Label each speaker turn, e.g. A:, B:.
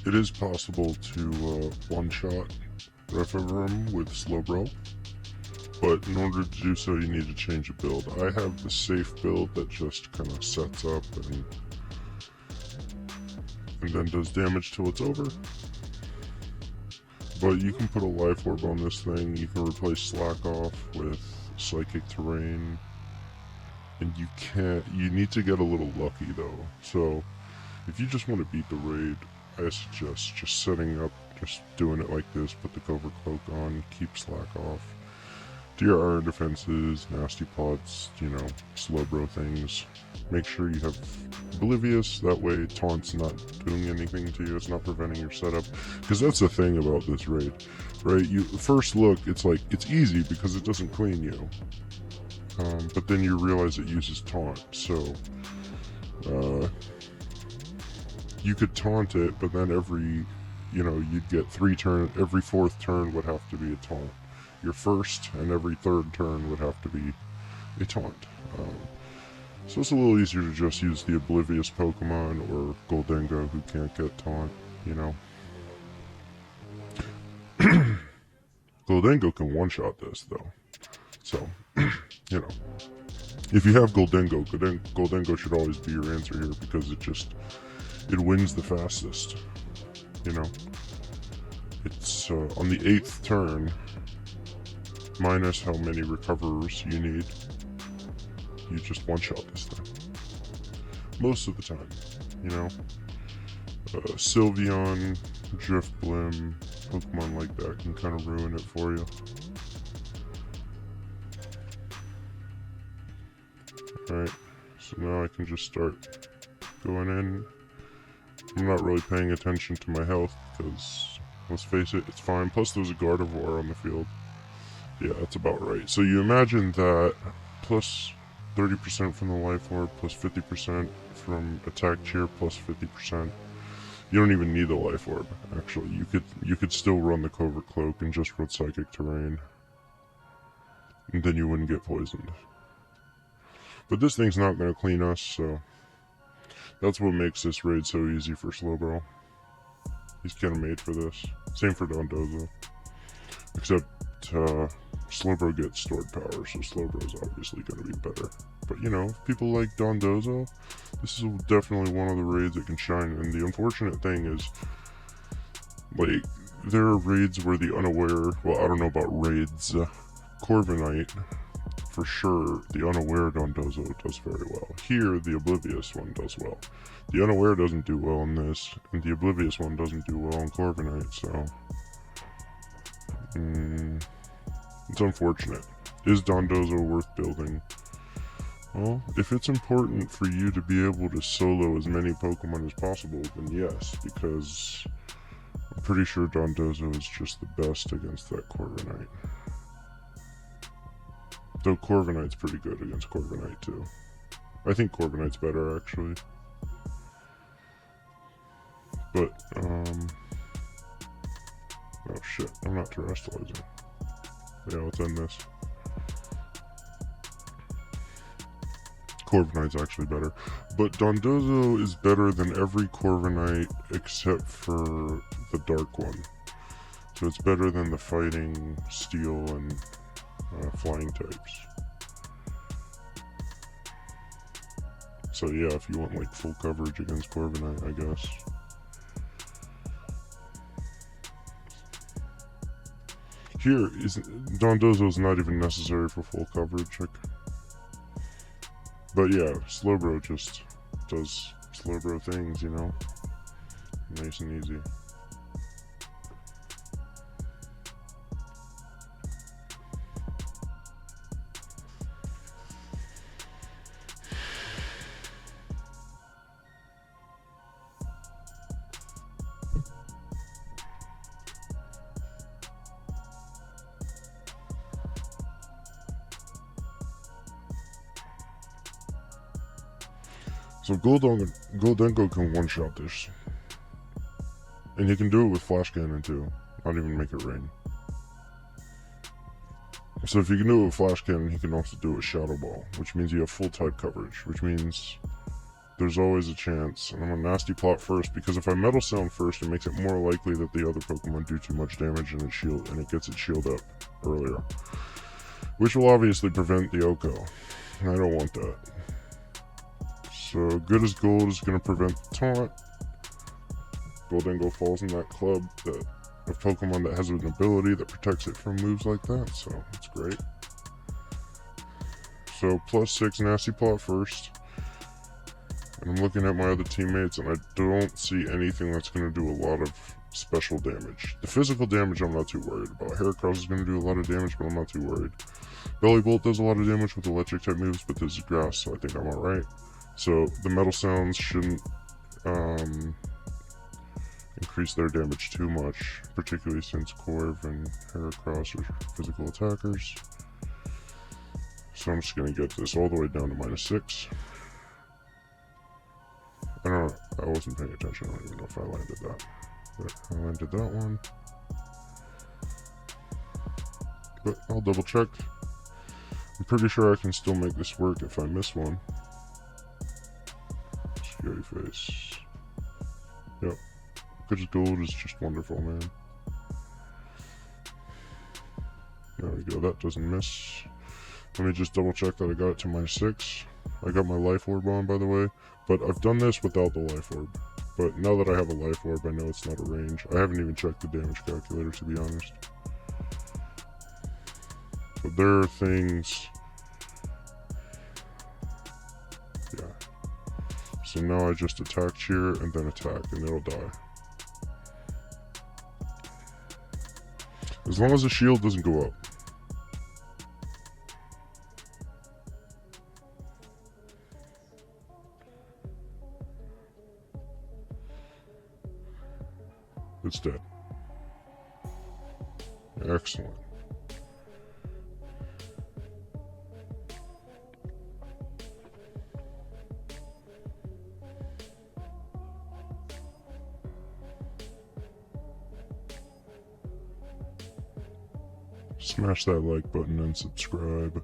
A: It is possible to one-shot Revavroom with Slowbro, but in order to do so you need to change a build. I have the safe build that just kind of sets up and then does damage till it's over. But you can put a life orb on this thing, you can replace Slack Off with Psychic Terrain, and you need to get a little lucky though. So if you just want to beat the raid, I suggest just setting up, just doing it like this, put the Covert Cloak on, keep Slack off, do your iron defenses, nasty pots, you know, Slowbro things. Make sure you have Oblivious, that way taunt's not doing anything to you, it's not preventing your setup. Because that's the thing about this raid, right? You first look, it's like, it's easy because it doesn't clean you. But then you realize it uses taunt, so you could taunt it, but then you'd get 3 turns, every 4th turn would have to be a taunt. Your first and every 3rd turn would have to be a taunt. So it's a little easier to just use the Oblivious Pokemon or Gholdengo who can't get taunt, you know. Gholdengo can one-shot this though, so, you know. If you have Gholdengo should always be your answer here because it wins the fastest, you know. It's on the 8th turn, minus how many recoverers you need, you just one-shot this thing. Most of the time, you know. Sylveon, Driftblim, Pokemon like that can kind of ruin it for you. Alright, so now I can just start going in. I'm not really paying attention to my health because, let's face it, it's fine. Plus there's a Gardevoir on the field. Yeah, that's about right. So you imagine that plus 30% from the Life Orb, plus 50% from Attack Cheer, plus 50%. You don't even need the Life Orb, actually. You could still run the Covert Cloak and just run Psychic Terrain. And then you wouldn't get poisoned. But this thing's not going to clean us, so that's what makes this raid so easy for Slowbro. He's kind of made for this. Same for Dondozo. Except Slowbro gets stored power, so Slowbro's obviously going to be better. But you know, if people like Dondozo, this is definitely one of the raids that can shine. And the unfortunate thing is, like, there are raids where the unaware, well, I don't know about raids, Corviknight, for sure, the unaware Dondozo does very well. Here, the Oblivious one does well. The unaware doesn't do well in this, and the Oblivious one doesn't do well in Corviknight, so it's unfortunate. Is Dondozo worth building? Well, if it's important for you to be able to solo as many Pokemon as possible, then yes, because I'm pretty sure Dondozo is just the best against that Corviknight. Though Corviknight's pretty good against Corviknight too. I think Corviknight's better actually. But, oh shit, I'm not terrestrializing. Yeah, let's end this. Corviknight's actually better. But Dondozo is better than every Corviknight except for the dark one. So it's better than the fighting, steel, and flying types. So yeah, if you want like full coverage against Corviknight, I guess. Here, Dondozo is not even necessary for full coverage. But yeah, Slowbro just does Slowbro things, you know? Nice and easy. So Gholdengo can one-shot this. And he can do it with Flash Cannon too. Not even make it rain. So if you can do it with Flash Cannon, he can also do it with Shadow Ball, which means you have full type coverage, which means there's always a chance. And I'm gonna Nasty Plot first, because if I Metal Sound first, it makes it more likely that the other Pokemon do too much damage and it gets its shield up earlier. Which will obviously prevent the OHKO. And I don't want that. So Good as Gold is gonna prevent the taunt. Gholdengo falls in that club of Pokemon that has an ability that protects it from moves like that, so that's great. So +6 Nasty Plot first. And I'm looking at my other teammates, and I don't see anything that's going to do a lot of special damage. The physical damage I'm not too worried about. Heracross is going to do a lot of damage, but I'm not too worried. Belly Bolt does a lot of damage with electric type moves, but this is grass, so I think I'm alright. So the Metal Sounds shouldn't increase their damage too much, particularly since Corv and Heracross are physical attackers. So I'm just going to get this all the way down to -6. I don't know, I wasn't paying attention, I don't even know if I landed that. But I landed that one. But I'll double check. I'm pretty sure I can still make this work if I miss one. Scary face. Yep. Good as Gold is just wonderful, man. There we go, that doesn't miss. Let me just double check that I got it to -6. I got my Life Orb on, by the way, but I've done this without the Life Orb. But now that I have a Life Orb, I know it's not a range. I haven't even checked the damage calculator, to be honest. But there are things... Yeah. So now I just attack here and then attack, and it'll die. As long as the shield doesn't go up. It's dead. Excellent. Smash that like button and subscribe.